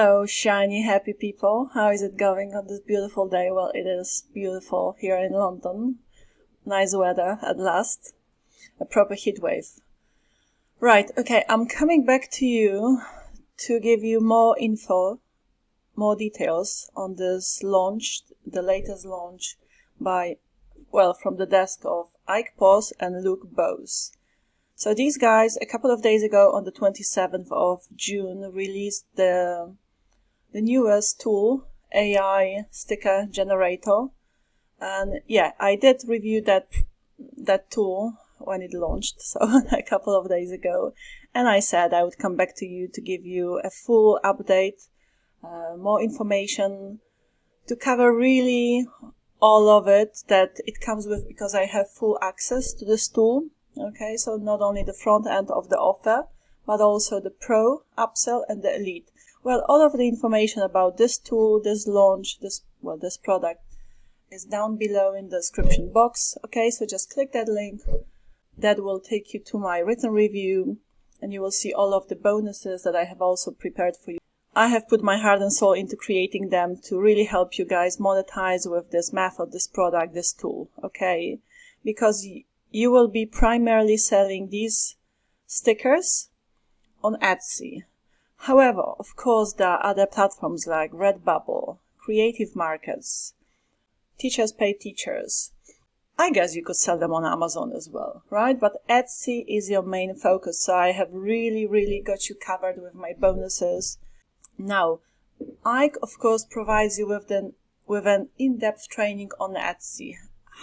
Hello, shiny, happy people. How is it going on this beautiful day? Well, it is beautiful here in London. Nice weather at last. A proper heat wave. Right, okay, I'm coming back to you to give you more info, more details on this launch, the latest launch from the desk of Ike and Luke Bose. So these guys, a couple of days ago on the 27th of June, released the newest tool, AI sticker generator. And yeah, I did review that tool when it launched, so a couple of days ago. And I said I would come back to you to give you a full update, more information, to cover really all of it that it comes with, because I have full access to this tool. Okay, so not only the front end of the offer, but also the Pro, Upsell, and the Elite. Well, all of the information about this tool, this launch, this product is down below in the description box. Okay, so just click that link. That will take you to my written review, and you will see all of the bonuses that I have also prepared for you. I have put my heart and soul into creating them to really help you guys monetize with this method, this product, this tool. Okay, because you will be primarily selling these stickers on Etsy. However, of course, there are other platforms like Redbubble, Creative Markets, Teachers Pay Teachers. I guess you could sell them on Amazon as well, right? But Etsy is your main focus, so I have really got you covered with my bonuses. Now, Ike, of course, provides you with an in-depth training on Etsy.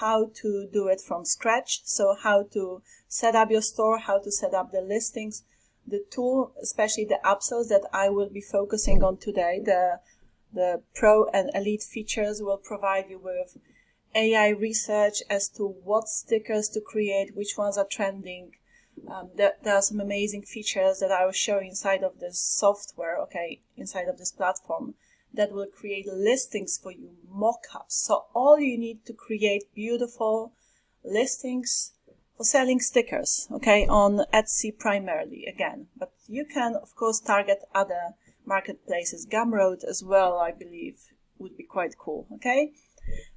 How to do it from scratch, so how to set up your store, how to set up the listings, the tool, especially the upsells that I will be focusing on today. The Pro and Elite features will provide you with AI research as to what stickers to create, which ones are trending. There are some amazing features that I will show inside of this software, okay, inside of this platform, that will create listings for you, mockups. So all you need to create beautiful listings for selling stickers, okay, on Etsy primarily, again. But you can, of course, target other marketplaces. Gumroad as well, I believe, would be quite cool, okay?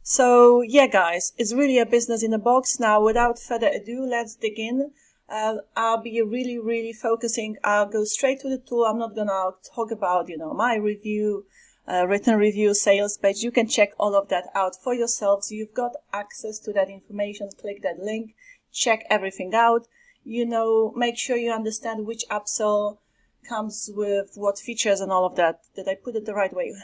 So, yeah, guys, it's really a business in a box. Now, without further ado, let's dig in. I'll be really focusing. I'll go straight to the tool. I'm not gonna talk about, my review, written review, sales page. You can check all of that out for yourselves. You've got access to that information. Click that link, check everything out. Make sure you understand which upsell comes with what features and all of that. Did I put it the right way?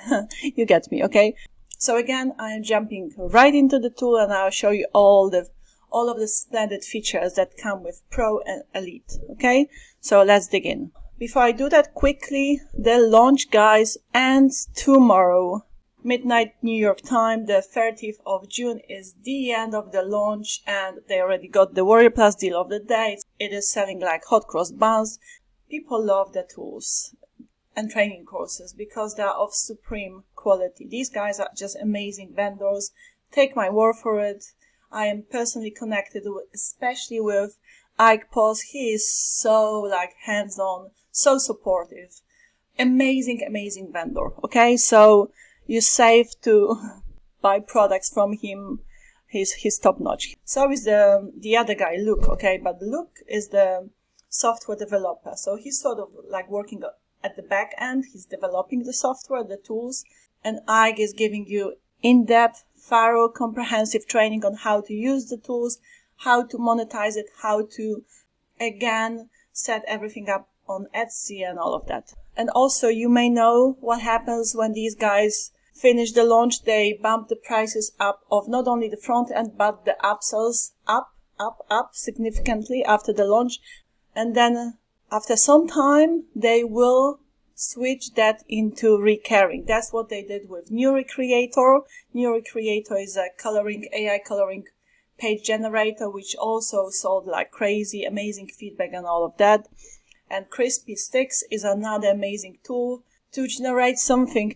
You get me, okay? So again, I am jumping right into the tool, and I'll show you all of the splendid features that come with Pro and Elite, okay? So let's dig in. Before I do that, quickly, the launch, guys, ends tomorrow. Midnight New York time, the 30th of June is the end of the launch, and they already got the Warrior Plus deal of the day. It is selling like hot cross buns. People love the tools and training courses because they are of supreme quality. These guys are just amazing vendors. Take my word for it. I am personally connected especially with Ike. He is so hands-on, so supportive. Amazing vendor. Okay, so you save to buy products from him. He's top notch. So is the other guy, Luke. Okay, but Luke is the software developer. So he's sort of working at the back end. He's developing the software, the tools, and Ike is giving you in-depth, thorough, comprehensive training on how to use the tools, how to monetize it, how to, again, set everything up on Etsy and all of that. And also, you may know what happens when these guys finish the launch. They bump the prices up of not only the front end, but the upsells up significantly after the launch. And then after some time, they will switch that into recurring. That's what they did with New Recreator. New Recreator is a AI coloring page generator, which also sold like crazy, amazing feedback and all of that. And Crispy Stix is another amazing tool to generate something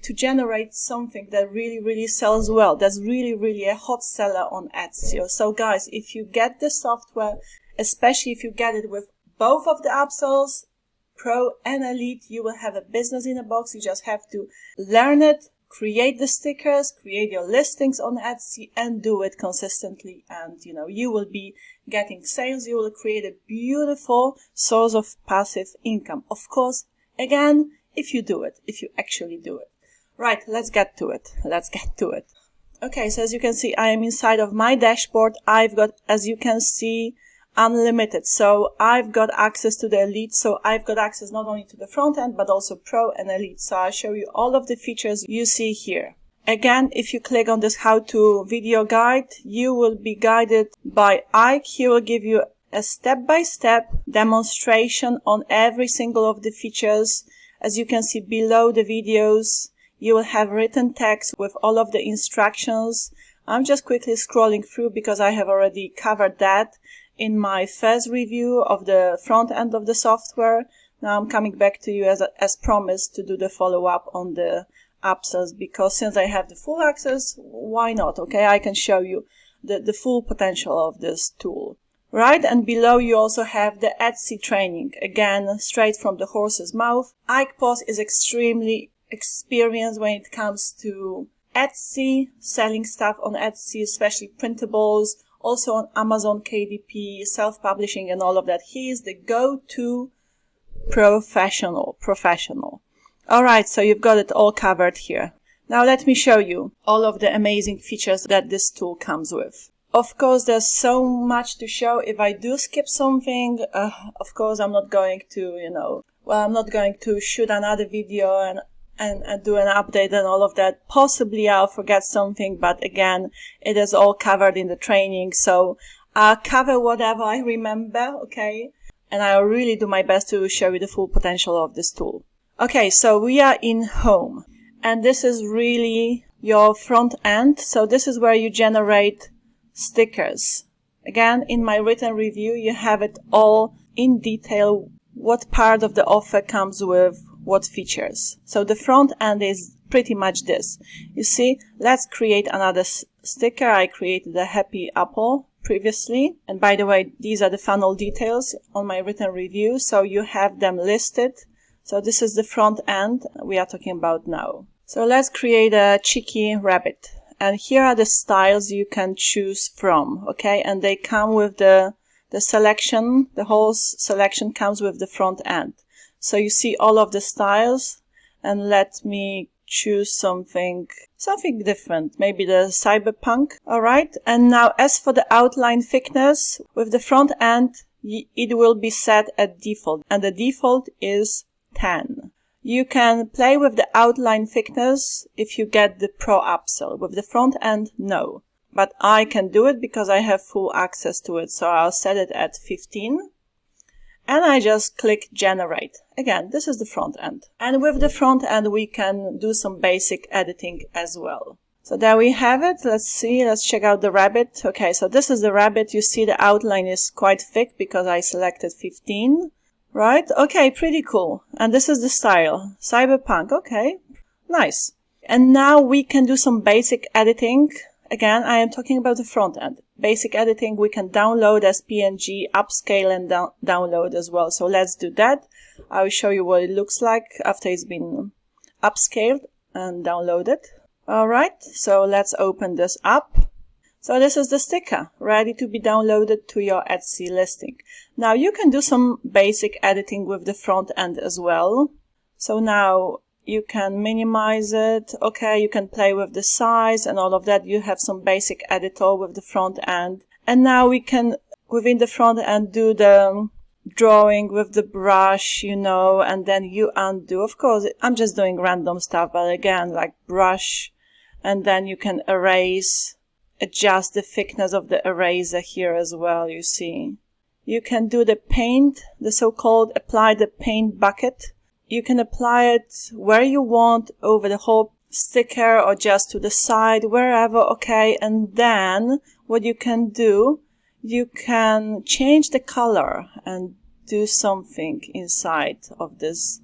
that really sells well. That's really a hot seller on Etsy. So guys, if you get the software, especially if you get it with both of the upsells, Pro and Elite, you will have a business in a box. You just have to learn it, create the stickers, create your listings on Etsy, and do it consistently. And, you know, you will be getting sales. You will create a beautiful source of passive income. Of course, again, if you do it, if you actually do it. Right, let's get to it. Okay, so as you can see, I am inside of my dashboard. I've got, as you can see, unlimited. So I've got access to the Elite. So I've got access not only to the front end, but also Pro and Elite. So I'll show you all of the features you see here. Again, if you click on this how-to video guide, you will be guided by Ike. He will give you a step-by-step demonstration on every single of the features. As you can see below the videos, you will have written text with all of the instructions. I'm just quickly scrolling through because I have already covered that in my first review of the front end of the software. Now I'm coming back to you as promised to do the follow-up on the upsells, because since I have the full access, why not? Okay, I can show you the full potential of this tool. Right, and below you also have the Etsy training, again, straight from the horse's mouth. Ike Post is extremely experienced when it comes to Etsy, selling stuff on Etsy, especially printables, also on Amazon KDP, self-publishing and all of that. He is the go-to professional. Alright, so you've got it all covered here. Now let me show you all of the amazing features that this tool comes with. Of course, there's so much to show. If I do skip something, of course, I'm not going to, I'm not going to shoot another video and do an update and all of that. Possibly I'll forget something, but again, it is all covered in the training. So I'll cover whatever I remember, okay? And I'll really do my best to show you the full potential of this tool. Okay, so we are in Home, and this is really your front end. So this is where you generate stickers. Again, in my written review, you have it all in detail, what part of the offer comes with what features. So the front end is pretty much this. You see, let's create another sticker. I created a happy apple previously. And by the way, these are the funnel details on my written review. So you have them listed. So this is the front end we are talking about now. So let's create a cheeky rabbit. And here are the styles you can choose from, okay? And they come with the selection, the whole selection comes with the front end. So you see all of the styles, and let me choose something different, maybe the cyberpunk, alright? And now as for the outline thickness, with the front end, it will be set at default, and the default is 10. You can play with the outline thickness if you get the Pro upsell. With the front end, no. But I can do it because I have full access to it. So I'll set it at 15. And I just click Generate. Again, this is the front end. And with the front end, we can do some basic editing as well. So there we have it. Let's see. Let's check out the rabbit. Okay, so this is the rabbit. You see the outline is quite thick because I selected 15. Right? Okay, pretty cool. And this is the style. Cyberpunk. Okay. Nice. And now we can do some basic editing. Again, I am talking about the front end. Basic editing we can download as PNG, upscale and download as well. So let's do that. I will show you what it looks like after it's been upscaled and downloaded. Alright, so let's open this up. So this is the sticker, ready to be downloaded to your Etsy listing. Now you can do some basic editing with the front end as well. So now you can minimize it. Okay, you can play with the size and all of that. You have some basic editor with the front end. And now we can, within the front end, do the drawing with the brush, and then you undo. Of course, I'm just doing random stuff, but again, like brush, and then you can erase. Adjust the thickness of the eraser here as well, you see. You can do the paint, the so-called apply the paint bucket. You can apply it where you want, over the whole sticker or just to the side, wherever, okay. And then what you can do, you can change the color and do something inside of this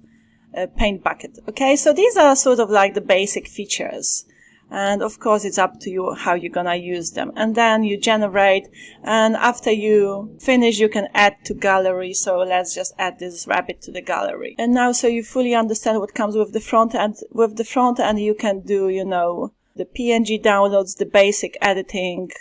paint bucket. Okay, so these are sort of like the basic features. And of course, it's up to you how you're gonna use them. And then you generate, and after you finish, you can add to gallery. So let's just add this rabbit to the gallery. And now, so you fully understand what comes with the front end. With the front end, you can do, you know, the PNG downloads, the basic editing,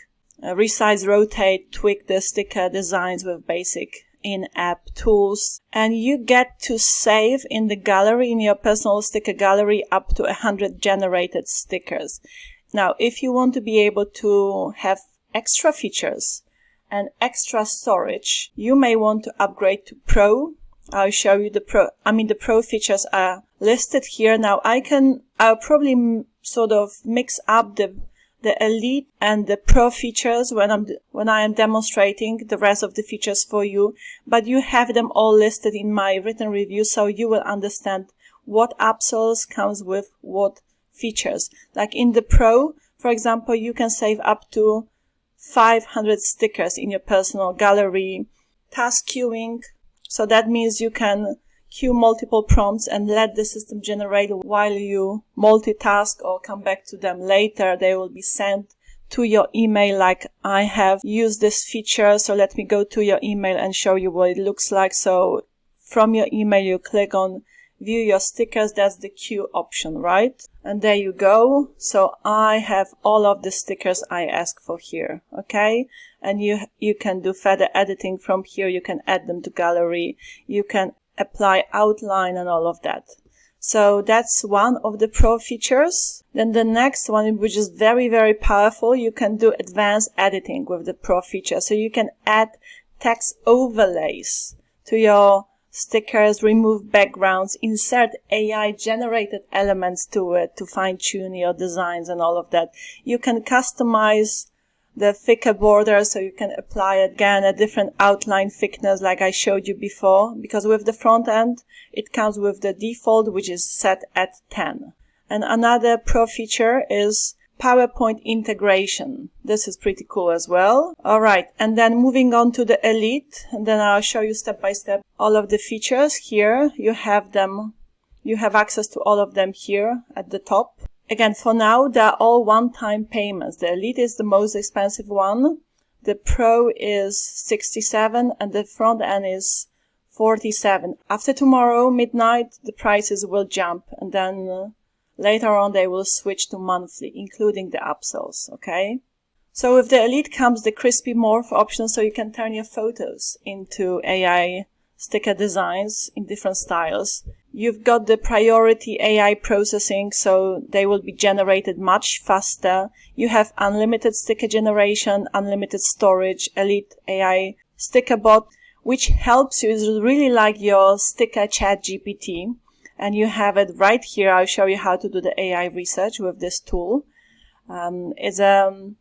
resize, rotate, tweak the sticker designs with basic in-app tools, and you get to save in the gallery, in your personal sticker gallery, up to 100 generated stickers. Now, if you want to be able to have extra features and extra storage, you may want to upgrade to Pro. I'll show you the Pro features are listed here. Now, I'll probably sort of mix up the Elite and the Pro features when I am demonstrating the rest of the features for you, but you have them all listed in my written review, so you will understand what upsells comes with what features. Like in the Pro, for example, you can save up to 500 stickers in your personal gallery. Task queuing, so that means you can queue multiple prompts and let the system generate while you multitask or come back to them later. They will be sent to your email. Like I have used this feature, so let me go to your email and show you what it looks like. So from your email, you click on view your stickers. That's the queue option, right? And there you go. So I have all of the stickers I ask for here. Okay. And you can do further editing from here. You can add them to gallery. You can apply outline and all of that. So that's one of the Pro features. Then the next one, which is very, very powerful, you can do advanced editing with the Pro feature. So you can add text overlays to your stickers, remove backgrounds, insert AI generated elements to it to fine tune your designs and all of that. You can customize the thicker border, so you can apply again a different outline thickness like I showed you before, because with the front end, it comes with the default, which is set at 10. And another Pro feature is PowerPoint integration. This is pretty cool as well. Alright, and then moving on to the Elite, and then I'll show you step by step all of the features. Here, you have them. You have access to all of them here at the top. Again, for now, they're all one-time payments. The Elite is the most expensive one. The Pro is 67 and the front end is 47. After tomorrow, midnight, the prices will jump, and then later on they will switch to monthly, including the upsells, okay? So with the Elite comes the Crispy Morph option, so you can turn your photos into AI sticker designs in different styles. You've got the priority AI processing, so they will be generated much faster. You have unlimited sticker generation, unlimited storage, Elite AI sticker bot, which helps you. It's really like your sticker chat GPT. And you have it right here. I'll show you how to do the AI research with this tool. It's a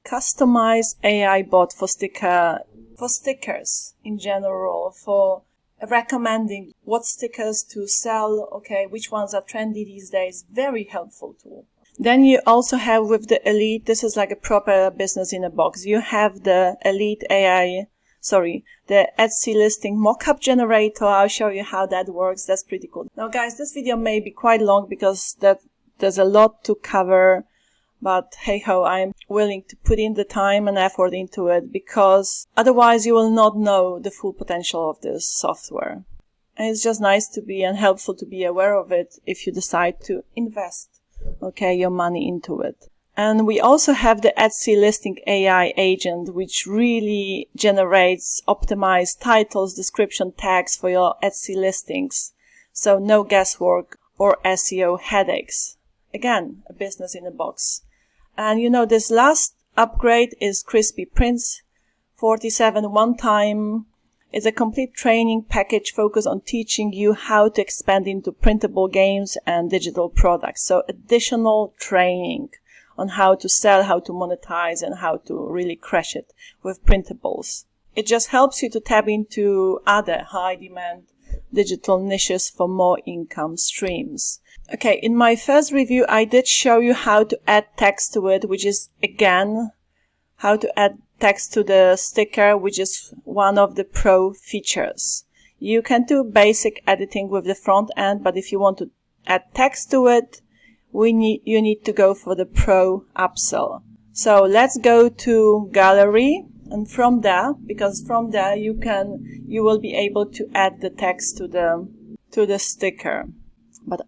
customized AI bot for stickers in general, for recommending what stickers to sell, okay, which ones are trendy these days. Very helpful tool. Then you also have with the Elite, this is like a proper business in a box. You have the Elite the Etsy listing mockup generator. I'll show you how that works. That's pretty cool. Now guys, this video may be quite long because there's a lot to cover. But hey ho, I'm willing to put in the time and effort into it, because otherwise you will not know the full potential of this software. And it's just nice to be and helpful to be aware of it if you decide to invest, okay, your money into it. And we also have the Etsy listing AI agent, which really generates optimized titles, description tags for your Etsy listings. So no guesswork or SEO headaches. Again, a business in a box. And you know, this last upgrade is Crispy Prints 47 one time. It's a complete training package focused on teaching you how to expand into printable games and digital products. So additional training on how to sell, how to monetize, and how to really crush it with printables. It just helps you to tap into other high demand digital niches for more income streams. Okay, in my first review, I did show you how to add text to it, which is, again, how to add text to the sticker, which is one of the Pro features. You can do basic editing with the front end, but if you want to add text to it, you need to go for the Pro upsell. So let's go to gallery, and from there, because from there you will be able to add the text to the sticker. But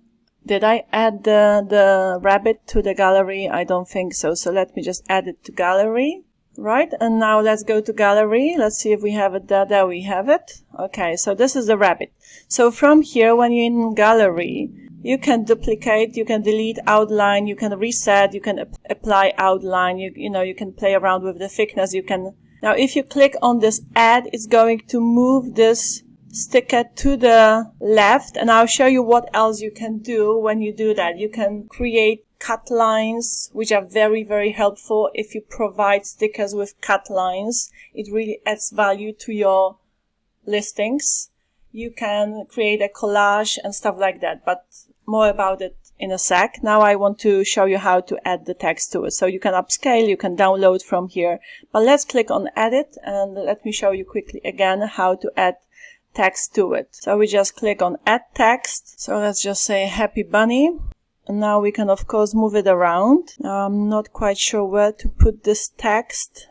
did I add the rabbit to the gallery? I don't think so. So let me just add it to gallery. Right, and now let's go to gallery. Let's see if we have it there. There we have it. Okay, so this is the rabbit. So from here, when you're in gallery, you can duplicate, you can delete outline, you can reset, you can apply outline, you can play around with the thickness. Now if you click on this add, it's going to move this sticker to the left, and I'll show you what else you can do when you do that. You can create cut lines, which are very, very helpful. If you provide stickers with cut lines, it really adds value to your listings. You can create a collage and stuff like that, but more about it in a sec. Now I want to show you how to add the text to it. So you can upscale, you can download from here, but let's click on edit, and let me show you quickly again how to add text to it. So we just click on add text. So let's just say happy bunny. And now we can of course move it around. Now I'm not quite sure where to put this text.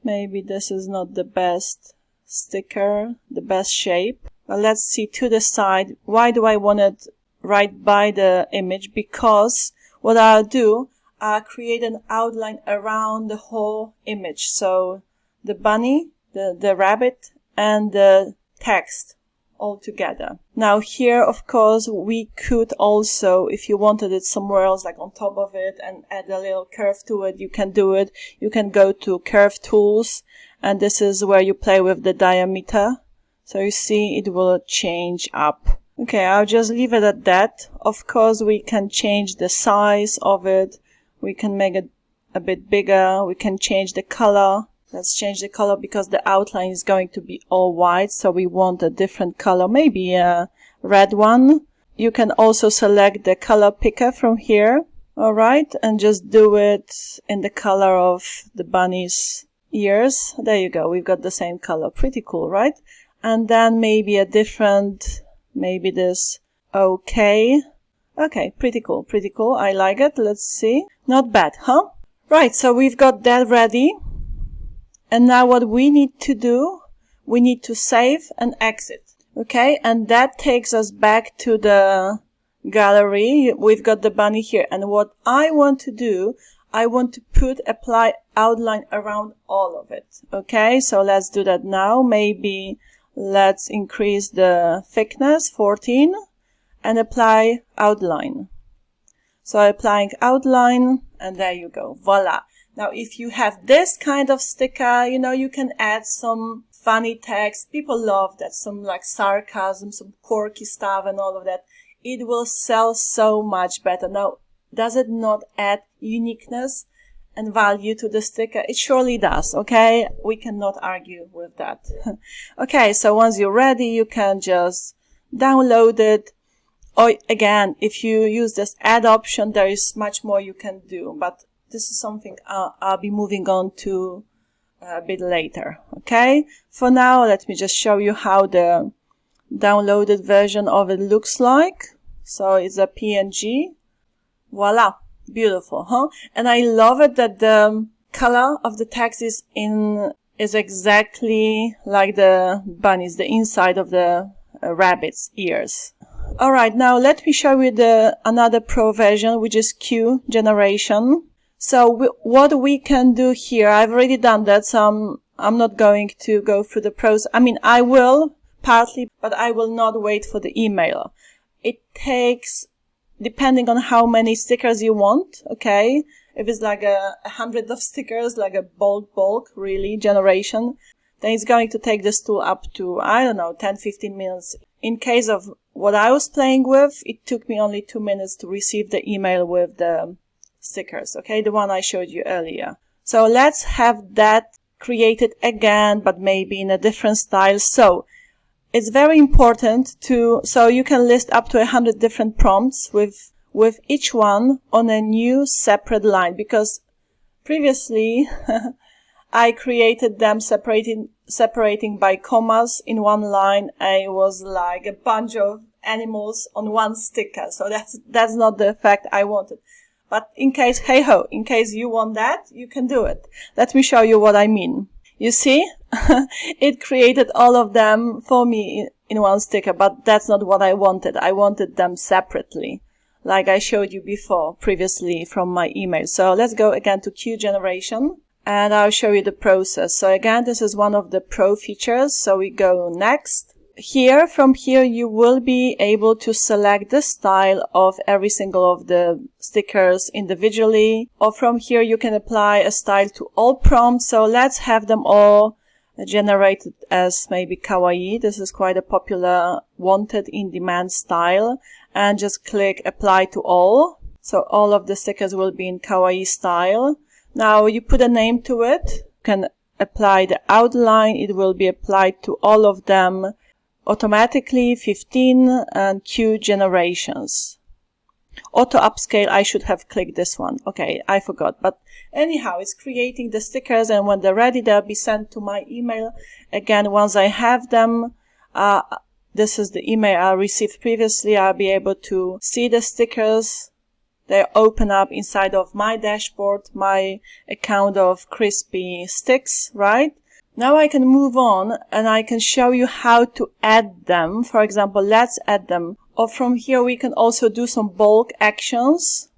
Maybe this is not the best sticker, the best shape. But let's see to the side. Why do I want it right by the image? Because what I'll do, I'll create an outline around the whole image. So the bunny, the rabbit, and the text all together. Now here, of course, we could also, if you wanted it somewhere else, like on top of it, and add a little curve to it, you can do it. You can go to curve tools, and this is where you play with the diameter. So you see it will change up. Okay, I'll just leave it at that. Of course, we can change the size of it. We can make it a bit bigger. We can change the color. Let's change the color because the outline is going to be all white, so we want a different color, maybe a red one. You can also select the color picker from here, alright, and just do it in the color of the bunny's ears. There you go, we've got the same color. Pretty cool, right? And then maybe a different, maybe this okay. Okay, pretty cool, pretty cool. I like it. Let's see. Not bad, huh? Right, so we've got that ready. And now what we need to do, we need to save and exit. Okay, and that takes us back to the gallery. We've got the bunny here. And what I want to do, I want to apply outline around all of it. Okay, so let's do that now. Maybe let's increase the thickness, 14, and apply outline. So applying outline, and there you go. Voila. Now, if you have this kind of sticker, you can add some funny text. People love that, some like sarcasm, some quirky stuff and all of that. It will sell so much better. Now, does it not add uniqueness and value to the sticker? It surely does, okay? We cannot argue with that. Okay, so once you're ready, you can just download it. Or again, if you use this add option, there is much more you can do, but this is something I'll be moving on to a bit later, okay? For now, let me just show you how the downloaded version of it looks like. So it's a PNG. Voila. Beautiful, huh? And I love it that the color of the text is exactly like the bunny's, the inside of the rabbit's ears. Alright, now let me show you another pro version, which is Q generation. So what we can do here, I've already done that, so I'm not going to go through the pros. I mean, I will, partly, but I will not wait for the email. It takes, depending on how many stickers you want, okay? If it's like 100 of stickers, like a bulk, really, generation, then it's going to take this tool up to, I don't know, 10-15 minutes. In case of what I was playing with, it took me only 2 minutes to receive the email with the stickers, okay, the one I showed you earlier. So let's have that created again, but maybe in a different style. So it's very important so you can list up to 100 different prompts with each one on a new separate line, because previously I created them separating by commas in one line. I was like a bunch of animals on one sticker. So that's not the effect I wanted. But in case, hey ho, in case you want that, you can do it. Let me show you what I mean. You see, it created all of them for me in one sticker, but that's not what I wanted. I wanted them separately, like I showed you before, previously from my email. So let's go again to queue generation, and I'll show you the process. So again, this is one of the pro features. So we go next. Here, from here, you will be able to select the style of every single of the stickers individually, or from here you can apply a style to all prompts. So let's have them all generated as maybe kawaii. This is quite a popular wanted in-demand style, and just click apply to all. So all of the stickers will be in kawaii style. Now you put a name to it, you can apply the outline, it will be applied to all of them automatically, 15, and queue generations. Auto upscale, I should have clicked this one. Okay, I forgot. But anyhow, it's creating the stickers, and when they're ready, they'll be sent to my email. Again, once I have them, this is the email I received previously. I'll be able to see the stickers. They open up inside of my dashboard, my account of Crispy Stix, right? Now I can move on and I can show you how to add them. For example, let's add them. Or from here we can also do some bulk actions.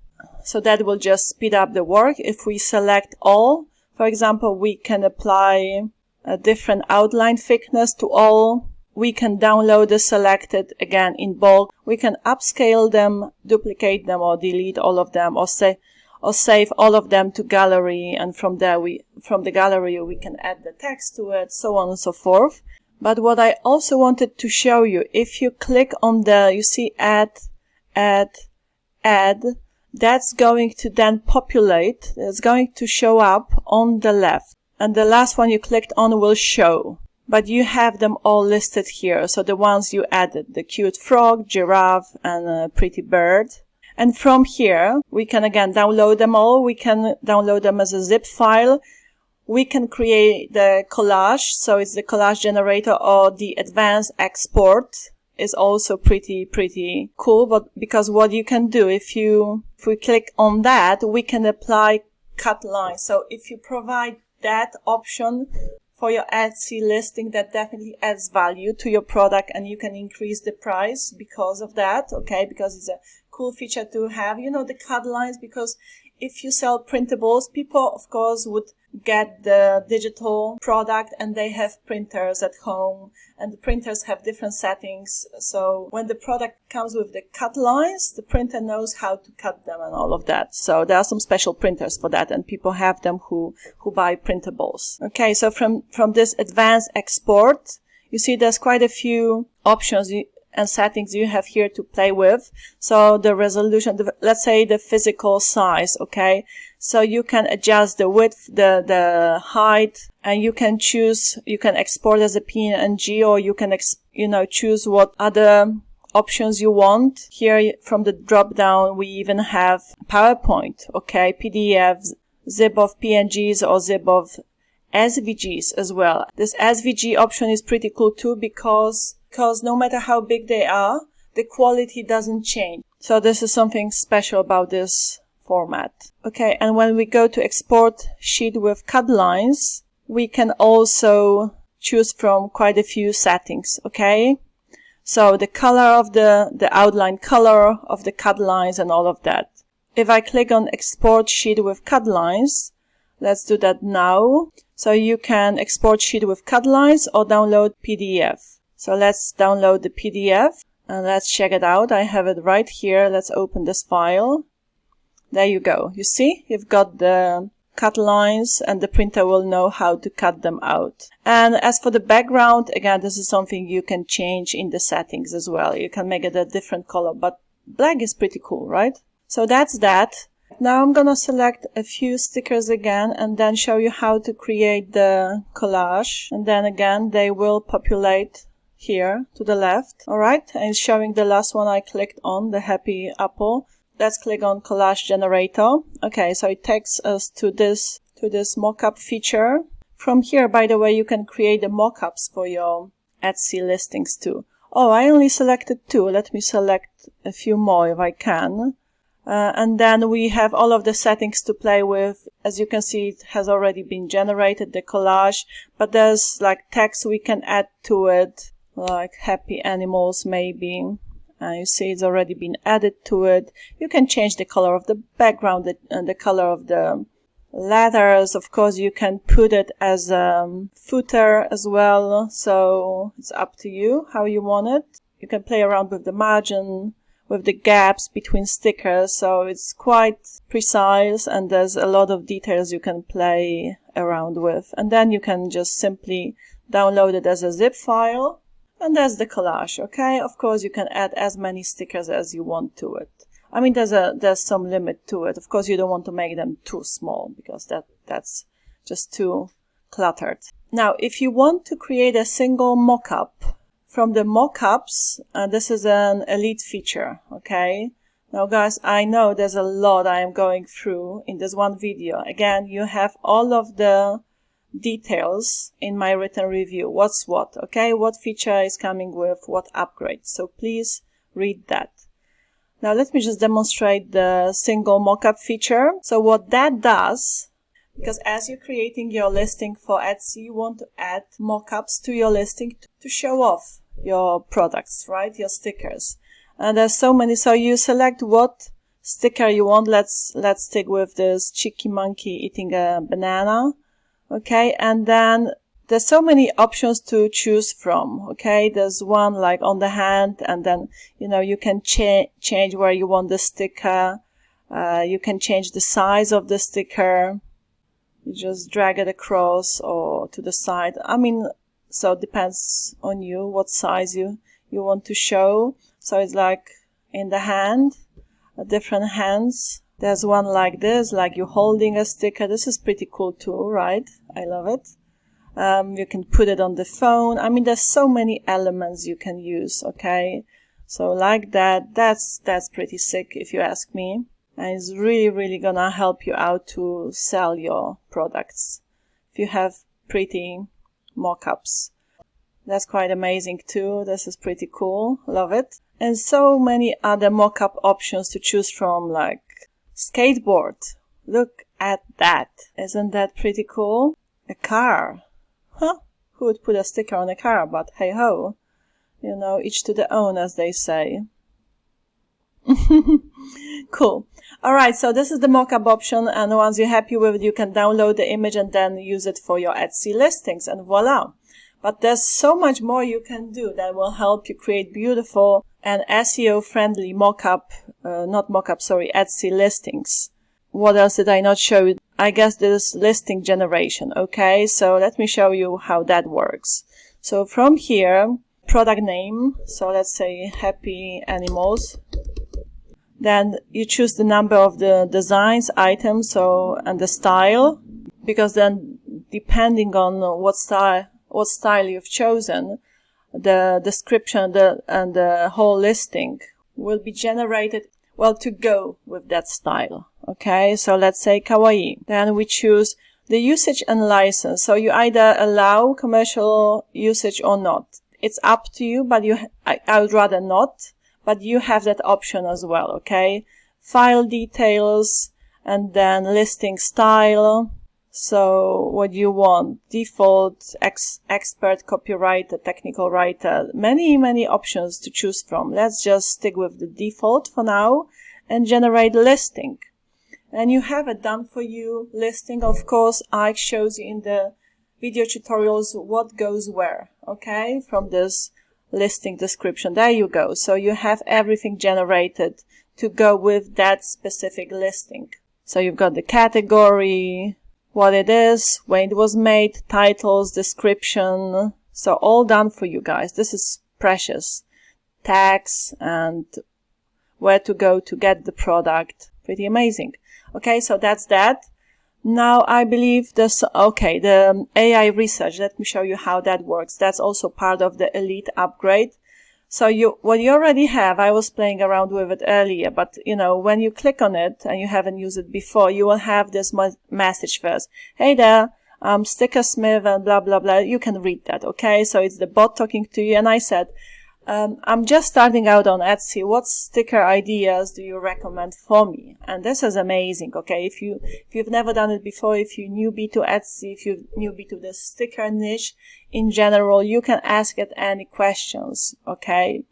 So that will just speed up the work. If we select all, for example, we can apply a different outline thickness to all. We can download the selected again in bulk. We can upscale them, duplicate them, or delete all of them, or save all of them to gallery, and from there from the gallery we can add the text to it, so on and so forth. But what I also wanted to show you, if you click on you see add, that's going to then populate, it's going to show up on the left, and the last one you clicked on will show. But you have them all listed here, so the ones you added, the cute frog, giraffe, and a pretty bird. And from here, we can again download them all. We can download them as a zip file. We can create the collage. So it's the collage generator, or the advanced export is also pretty cool. But because what you can do, if we click on that, we can apply cut lines. So if you provide that option for your Etsy listing, that definitely adds value to your product, and you can increase the price because of that. Okay. Because it's a cool feature to have, the cut lines, because if you sell printables, people of course would get the digital product and they have printers at home, and the printers have different settings. So when the product comes with the cut lines, the printer knows how to cut them and all of that. So there are some special printers for that, and people have them who buy printables. Okay, so from this advanced export, you see there's quite a few options and settings you have here to play with. So the resolution, let's say the physical size, okay? So you can adjust the width, the height, and you can choose, you can export as a PNG, or you can, choose what other options you want. Here from the drop down, we even have PowerPoint, okay? PDF, zip of PNGs, or zip of SVGs as well. This SVG option is pretty cool too, because no matter how big they are, the quality doesn't change. So this is something special about this format. Okay, and when we go to export sheet with cut lines, we can also choose from quite a few settings, okay? So the color of the outline color of the cut lines and all of that. If I click on export sheet with cut lines, let's do that now. So you can export sheet with cut lines or download PDF. So let's download the PDF and let's check it out. I have it right here. Let's open this file. There you go. You see, you've got the cut lines, and the printer will know how to cut them out. And as for the background, again, this is something you can change in the settings as well. You can make it a different color, but black is pretty cool, right? So that's that. Now I'm gonna select a few stickers again and then show you how to create the collage. And then again, they will populate here to the left. Alright, and it's showing the last one I clicked on, the happy apple. Let's click on collage generator. Okay, so it takes us to this mockup feature. From here, by the way, you can create the mockups for your Etsy listings too. Oh, I only selected 2. Let me select a few more if I can. And then we have all of the settings to play with. As you can see, it has already been generated, the collage, but there's like text we can add to it, like happy animals maybe. You see it's already been added to it. You can change the color of the background and the color of the letters. Of course, you can put it as a footer as well, so it's up to you how you want it. You can play around with the margin, with the gaps between stickers, so it's quite precise and there's a lot of details you can play around with. And then you can just simply download it as a zip file, and there's the collage. Okay, of course you can add as many stickers as you want to it. I mean, there's some limit to it. Of course, you don't want to make them too small because that's just too cluttered. Now, if you want to create a single mockup from the mockups, this is an elite feature. Okay. Now, guys, I know there's a lot I am going through in this one video. Again, you have all of the details in my written review. What's what? Okay, what feature is coming with what upgrade? So please read that. Now let me just demonstrate the single mockup feature. So what that does, because as you're creating your listing for Etsy, you want to add mockups to your listing to show off your products, right? Your stickers. And there's so many. So you select what sticker you want. Let's stick with this cheeky monkey eating a banana. Okay. And then there's so many options to choose from. Okay, there's one like on the hand, and then you can change where you want the sticker. You can change the size of the sticker. You just drag it across or to the side. I mean, so it depends on you what size you want to show. So it's like in the hand, different hands. There's one like this, like you're holding a sticker. This is pretty cool too, right? I love it. You can put it on the phone. I mean, there's so many elements you can use. Okay. So like that's pretty sick if you ask me. And it's really, really gonna help you out to sell your products. If you have pretty mockups. That's quite amazing too. This is pretty cool. Love it. And so many other mockup options to choose from, like skateboard. Look at that. Isn't that pretty cool? A car. Huh? Who would put a sticker on a car? But hey ho. Each to their own, as they say. Cool. Alright, so this is the mockup option, and once you're happy with it, you can download the image and then use it for your Etsy listings, and voila. But there's so much more you can do that will help you create beautiful and SEO-friendly Etsy listings. What else did I not show you? I guess this listing generation. Okay, so let me show you how that works. So from here, product name. So let's say happy animals. Then you choose the number of the designs, items, and the style, because then depending on what style you've chosen, the description and the whole listing will be generated, to go with that style. Okay, so let's say kawaii. Then we choose the usage and license. So you either allow commercial usage or not. It's up to you, but I would rather not. But you have that option as well, okay? File details, and then listing style. So what you want? Default, expert, copywriter, technical writer. Many, many options to choose from. Let's just stick with the default for now and generate listing. And you have a done for you listing. Of course, Ike shows you in the video tutorials what goes where, okay? From this listing description. There you go. So you have everything generated to go with that specific listing. So you've got the category, what it is, when it was made, titles, description. So all done for you guys. This is precious. Tags and where to go to get the product. Pretty amazing. Okay, so that's that. Now I believe the AI research. Let me show you how that works. That's also part of the elite upgrade. So what you already have, I was playing around with it earlier, but when you click on it and you haven't used it before, you will have this message first. Hey there, Sticker Smith and blah, blah, blah. You can read that. Okay. So it's the bot talking to you. And I said, I'm just starting out on Etsy. What sticker ideas do you recommend for me? And this is amazing. Okay, if you've never done it before, if you're newbie to Etsy, if you're newbie to the sticker niche in general, you can ask it any questions. Okay,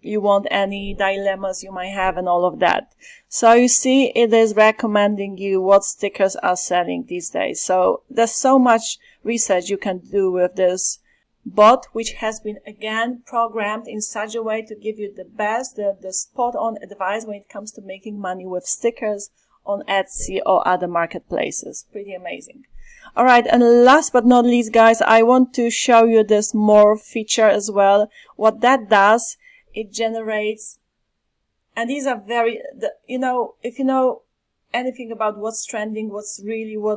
you want any dilemmas you might have and all of that. So you see, it is recommending you what stickers are selling these days. So there's so much research you can do with this bot, which has been again programmed in such a way to give you the best, the spot on advice when it comes to making money with stickers on Etsy or other marketplaces. Pretty amazing. All right, and last but not least, guys, I want to show you this Morph feature as well. What that does, it generates, and these are very, if you know anything about what's trending, what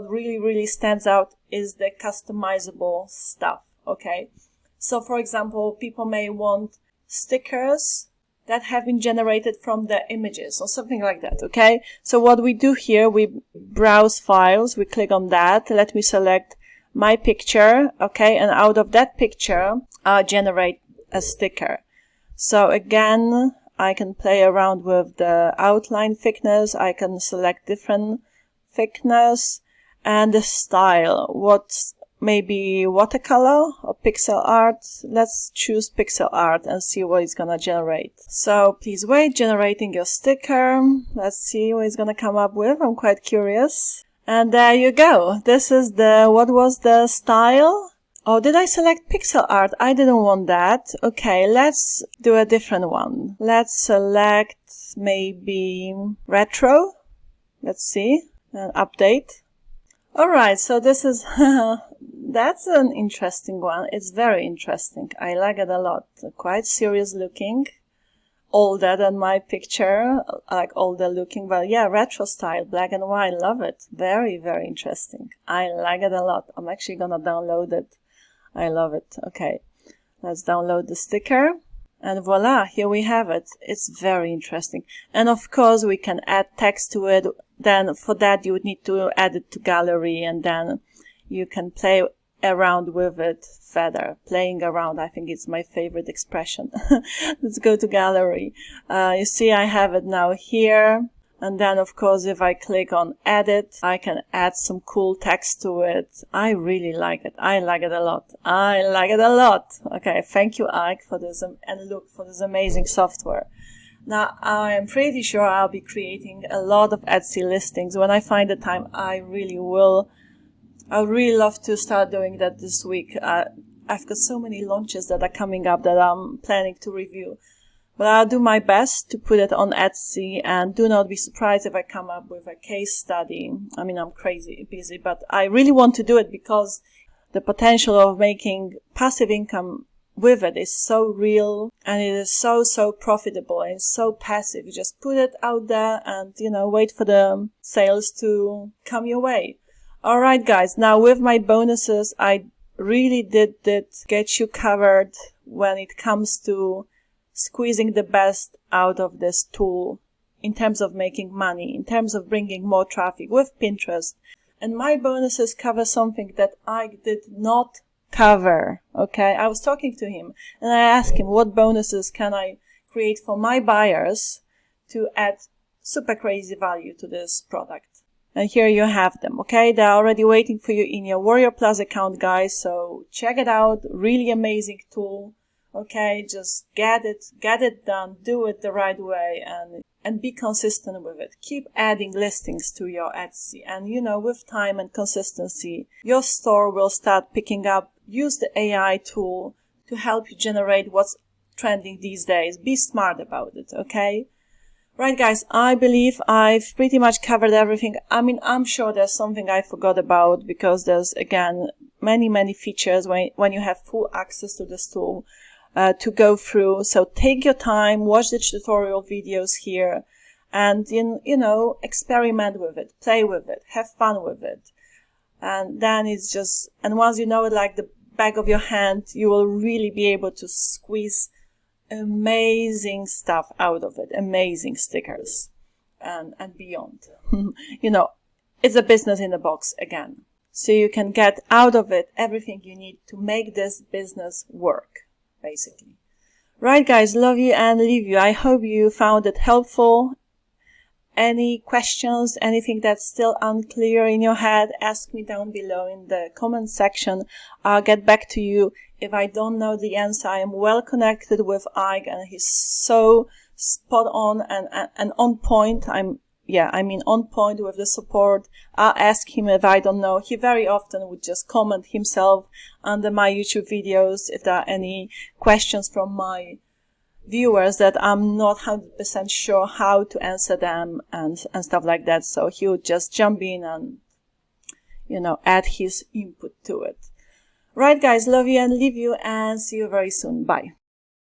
really stands out is the customizable stuff. Okay, so for example, people may want stickers that have been generated from the images or something like that. Okay, so what we do here, we browse files, we click on that. Let me select my picture. Okay, and out of that picture, I'll generate a sticker. So again, I can play around with the outline thickness. I can select different thickness and the style. What's maybe watercolor or pixel art. Let's choose pixel art and see what it's gonna generate. So please wait, generating your sticker. Let's see what it's gonna come up with. I'm quite curious. And there you go. This is what was the style? Oh, did I select pixel art? I didn't want that. Okay, let's do a different one. Let's select maybe retro. Let's see. And update. Alright, so this is, that's an interesting one. It's very interesting. I like it a lot. Quite serious looking. Older than my picture. Like older looking, but yeah, retro style, black and white. Love it. Very, very interesting. I like it a lot. I'm actually gonna download it. I love it. Okay. Let's download the sticker. And voila, here we have it. It's very interesting. And of course, we can add text to it. Then for that, you would need to add it to gallery, and then you can play around with it further. Playing around, I think it's my favorite expression. Let's go to gallery. You see, I have it now here. And then, of course, if I click on edit, I can add some cool text to it. I really like it. I like it a lot. I like it a lot. Okay, thank you, Ike, for this, and look, for this amazing software. Now, I am pretty sure I'll be creating a lot of Etsy listings. When I find the time, I really will. I would really love to start doing that this week. I've got so many launches that are coming up that I'm planning to review. But I'll do my best to put it on Etsy, and do not be surprised if I come up with a case study. I mean, I'm crazy busy, but I really want to do it because the potential of making passive income with it is so real, and it is so profitable, and it's so passive. You just put it out there and, wait for the sales to come your way. Alright guys, now with my bonuses, I really did get you covered when it comes to squeezing the best out of this tool in terms of making money, in terms of bringing more traffic with Pinterest. And my bonuses cover something that I did not cover. Okay, I was talking to him and I asked him what bonuses can I create for my buyers to add super crazy value to this product. And here you have them. Okay, they're already waiting for you in your Warrior Plus account, guys. So check it out. Really amazing tool. Okay, just get it done, do it the right way, and be consistent with it. Keep adding listings to your Etsy, and with time and consistency, your store will start picking up. Use the AI tool to help you generate what's trending these days. Be smart about it, okay? Right, guys, I believe I've pretty much covered everything. I mean, I'm sure there's something I forgot about, because there's, again, many features when you have full access to this tool. To go through. So take your time, watch the tutorial videos here, and experiment with it, play with it, have fun with it. And then and once you know it like the back of your hand, you will really be able to squeeze amazing stuff out of it, amazing stickers and beyond. It's a business in a box again. So you can get out of it everything you need to make this business work. Basically. Right, guys, love you and leave you. I hope you found it helpful. Any questions, anything that's still unclear in your head, ask me down below in the comment section. I'll get back to you if I don't know the answer. I am well connected with Ike, and he's so spot on and on point. On point with the support. I'll ask him if I don't know. He very often would just comment himself under my YouTube videos if there are any questions from my viewers that I'm not 100% sure how to answer them and stuff like that. So he would just jump in and, add his input to it. Right, guys, love you and leave you, and see you very soon. Bye.